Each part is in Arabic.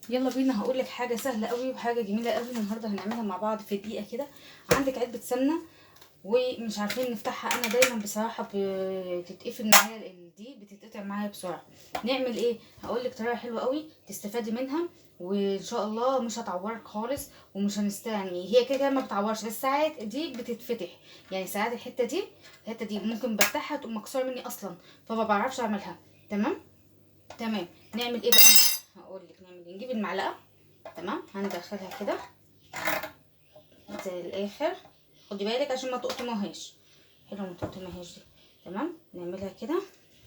يلا بينا. هقول لك حاجه سهله قوي وحاجه جميله قوي النهارده هنعملها مع بعض في دقيقه كده. عندك علبه سمنه ومش عارفين نفتحها، انا دايما بصراحه بتتقفل معايا، دي بتتقطع معايا بسرعه. نعمل ايه؟ هقول لك طريقه حلوه قوي تستفادي منها، وان شاء الله مش هتعورك خالص ومش هنستعني. هي كده كده ما بتعورش، بس ساعات دي بتتفتح، يعني ساعات الحته دي ممكن بفتحها تقوم مكسوره مني اصلا، فما بعرفش اعملها. تمام. تمام. نعمل ايه بقى؟ هقول لك نعمل ايه. نجيب المعلقه، تمام، هندخلها كده زي الاخر. خدي بالك عشان ما تقطمهاش. حلو، ما تقطمهاش دي. تمام. نعملها كده،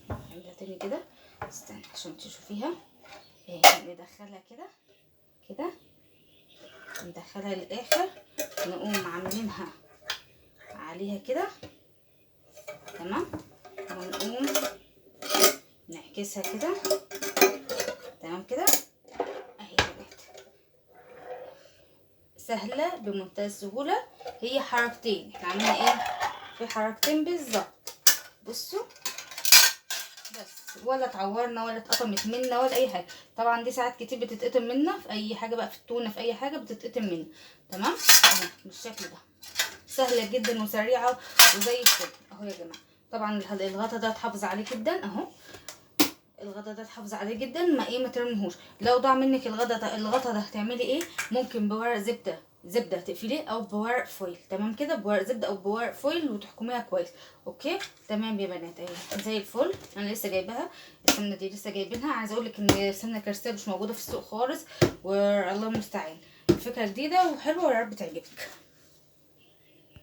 نعملها تاني كده. استنى عشان تشوفيها. اهي ندخلها كده كده، ندخلها للاخر، نقوم عاملينها عليها كده. تمام. ونقوم نعكسها كده. تمام كده. اهي بقت سهله بمنتهى السهوله. هي حركتين، احنا عملنا ايه في حركتين بالظبط. بصوا بس، ولا اتعورنا ولا اتقطمت منا ولا اي حاجه. طبعا دي ساعات كتير بتتقطم منا في اي حاجه بقى، في التونه في اي حاجه بتتقطم منا. تمام اهو بالشكل ده. سهله جدا وسريعه وزي الفل اهو يا جماعه. طبعا الغطا ده تحافظ عليه جدا اهو. الغطا ده تحافظ عليه جدا، ما ترميهوش. لو ضاع منك الغطا ده هتعملي ايه؟ ممكن بورق زبده تقفليه، او بورق فويل. تمام كده، بورق زبده او بورق فويل وتحكميها كويس. اوكي تمام يا بنات. اهي زي الفل. انا لسه جايباها السمنه دي، لسه جايبينها. عايزه اقول لك ان السمنه الكرسيه مش موجوده في السوق خالص، والله المستعان. الفكره جديده وحلوه ويا رب تعجبك.